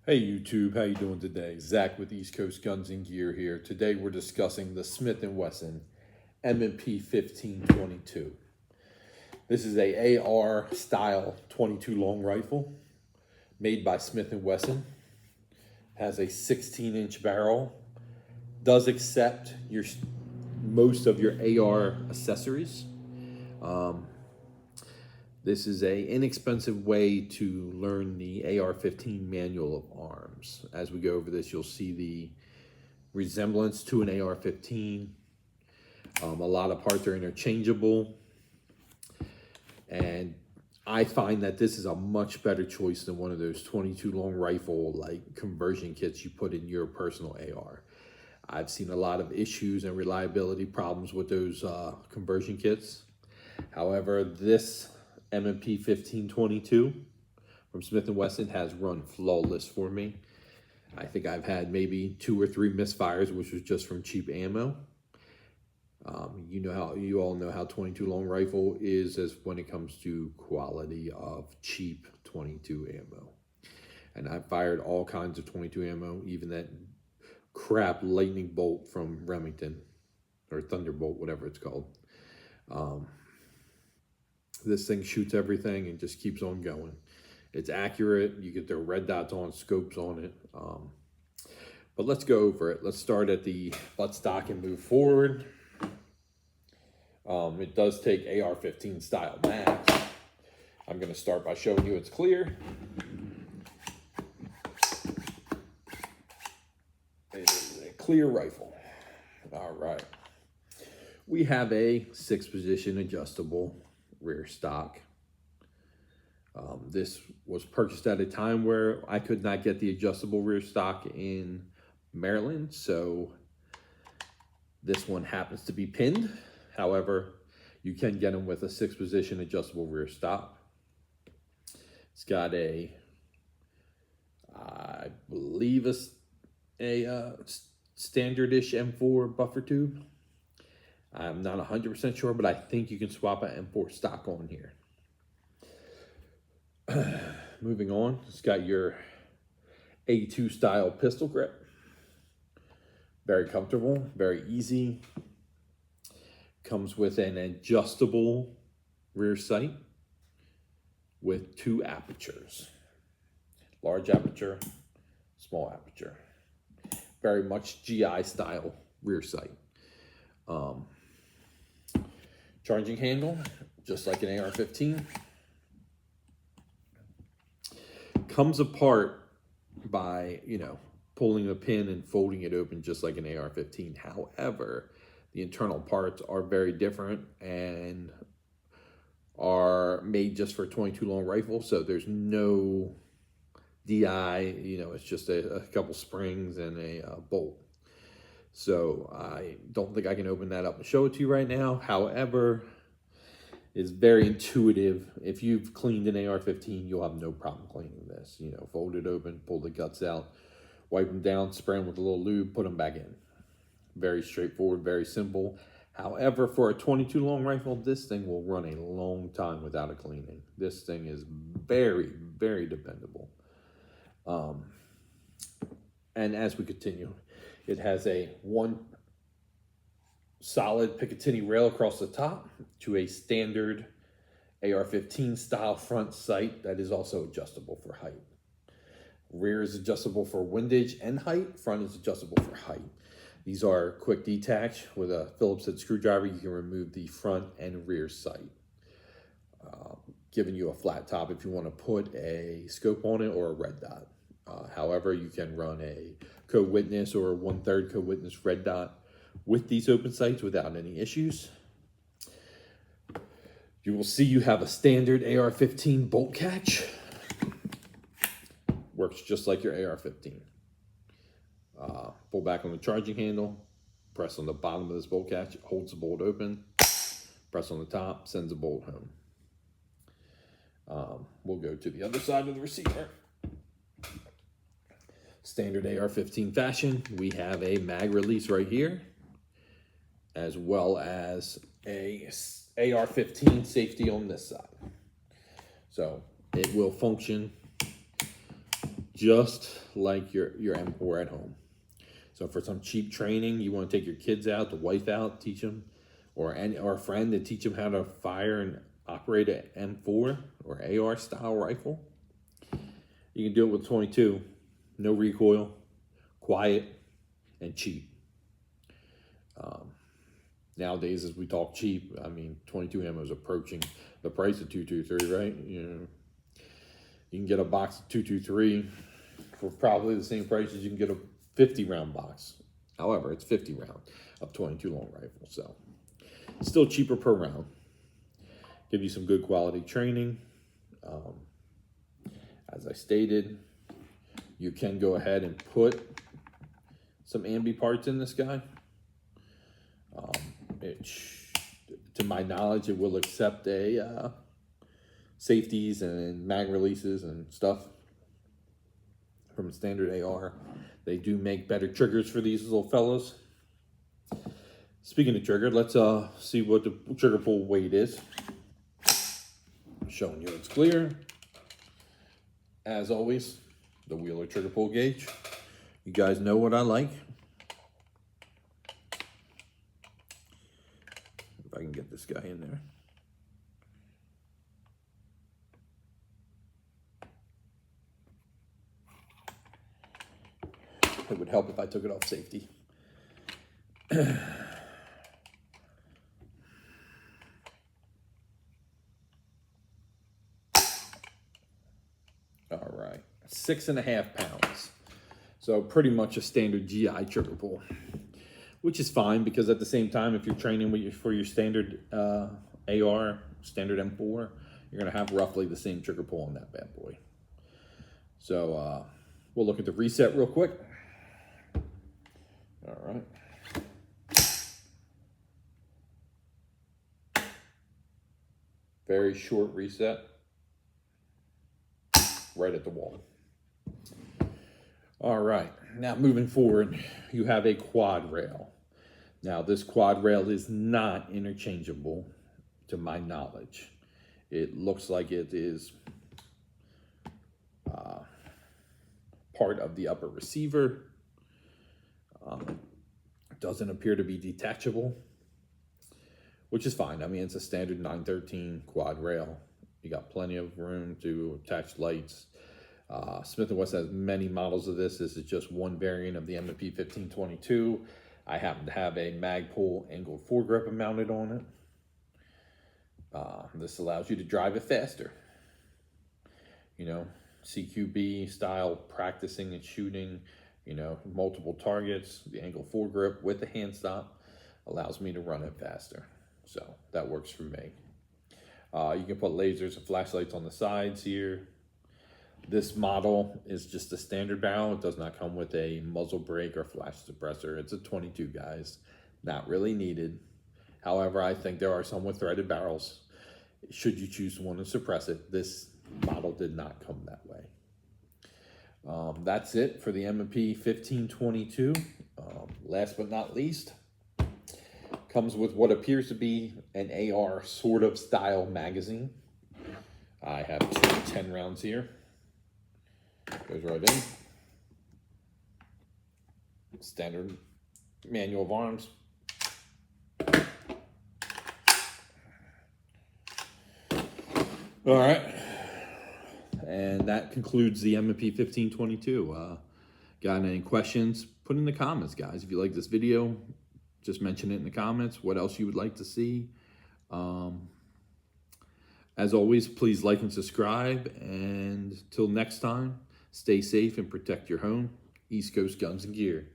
Hey YouTube, how you doing today? Zach with East Coast Guns and Gear here. Today we're discussing the Smith Wesson M&P15 22. This is a AR style 22 long rifle made by Smith Wesson. Has a 16-inch barrel. Does accept most of your AR accessories. This is an inexpensive way to learn the AR-15 manual of arms. As we go over this, you'll see the resemblance to an AR-15. A lot of parts are interchangeable. And I find that this is a much better choice than one of those 22 long rifle like conversion kits you put in your personal AR. I've seen a lot of issues and reliability problems with those conversion kits. However, this M&P 1522 from Smith & Wesson has run flawless for me. I think I've had maybe 2 or 3 misfires, which was just from cheap ammo. You all know how 22 long rifle is as when it comes to quality of cheap 22 ammo. And I've fired all kinds of 22 ammo, even that crap lightning bolt from Remington, or Thunderbolt, whatever it's called. This thing shoots everything and just keeps on going. It's accurate. You get the red dots on, scopes on it. But let's go over it. Let's start at the buttstock and move forward. It does take AR-15 style mags. I'm going to start by showing you it's clear. It is a clear rifle. All right. We have a 6-position adjustable rear stock. This was purchased at a time where I could not get the adjustable rear stock in Maryland, so this one happens to be pinned. However, you can get them with a 6-position adjustable rear stock. It's got I believe a standard-ish M4 buffer tube. I'm not 100% sure, but I think you can swap an M4 stock on here. Moving on, it's got your A2 style pistol grip. Very comfortable, very easy. Comes with an adjustable rear sight with 2 apertures. Large aperture, small aperture. Very much GI style rear sight. Charging handle, just like an AR-15. Comes apart by, pulling the pin and folding it open just like an AR-15. However, the internal parts are very different and are made just for 22 long rifles. So there's no DI, it's just a couple springs and a bolt. So I don't think I can open that up and show it to you right now. However, it's very intuitive. If you've cleaned an AR-15, you'll have no problem cleaning this. Fold it open, pull the guts out, wipe them down, spray them with a little lube, put them back in. Very straightforward, very simple. However, for a 22 long rifle, this thing will run a long time without a cleaning. This thing is very, very dependable. And as we continue, it has a 1 solid Picatinny rail across the top to a standard AR-15 style front sight that is also adjustable for height. Rear is adjustable for windage and height. Front is adjustable for height. These are quick detach. With a Phillips head screwdriver, you can remove the front and rear sight, giving you a flat top if you want to put a scope on it or a red dot. However, you can run a code witness or a 1/3 code witness red dot with these open sights without any issues. You will see you have a standard AR-15 bolt catch. Works just like your AR-15. Pull back on the charging handle, press on the bottom of this bolt catch, it holds the bolt open, press on the top, sends the bolt home. We'll go to the other side of the receiver. Standard AR-15 fashion, we have a mag release right here, as well as a AR-15 safety on this side. So it will function just like your M4 at home. So for some cheap training, you want to take your kids out, the wife out, teach them, or a friend to teach them how to fire and operate an M4 or AR style rifle. You can do it with 22, no recoil, quiet, and cheap. Nowadays, as we talk cheap, I mean, 22 ammo is approaching the price of 223, right? You can get a box of 223 for probably the same price as you can get a 50 round box. However, it's 50 round of 22 long rifle, so it's still cheaper per round. Give you some good quality training. As I stated, you can go ahead and put some ambi parts in this guy. To my knowledge, it will accept safeties and mag releases and stuff from a standard AR. They do make better triggers for these little fellows. Speaking of trigger, let's see what the trigger pull weight is. Showing you it's clear. As always, the Wheeler trigger pull gauge. You guys know what I like. If I can get this guy in there. It would help if I took it off safety. All right, 6.5 pounds. So pretty much a standard GI trigger pull, which is fine because at the same time, if you're training for your standard AR, standard M4, you're gonna have roughly the same trigger pull on that bad boy. So we'll look at the reset real quick. All right. Very short reset. Right at the wall. All right, now moving forward, you have a quad rail. Now this quad rail is not interchangeable to my knowledge. It looks like it is part of the upper receiver. Doesn't appear to be detachable, which is fine. I mean, it's a standard 913 quad rail. You got plenty of room to attach lights. Smith Wesson has many models of this. This is just one variant of the M&P1522. I happen to have a Magpul angled foregrip mounted on it. This allows you to drive it faster. You know, CQB style practicing and shooting, you know, multiple targets. The angled foregrip with the hand stop allows me to run it faster. So that works for me. You can put lasers and flashlights on the sides here. This model is just a standard barrel. It does not come with a muzzle brake or flash suppressor. It's a 22, guys. Not really needed. However, I think there are some with threaded barrels. Should you choose one to suppress it, this model did not come that way. That's it for the M&P1522. Last but not least, comes with what appears to be an AR sort of style magazine. I have 2 10 rounds here. Goes right in. Standard manual of arms. All right. And that concludes the M&P1522. Got any questions? Put in the comments, guys. If you like this video, just mention it in the comments. What else you would like to see. As always, please like and subscribe. And till next time, stay safe and protect your home. East Coast Guns and Gear.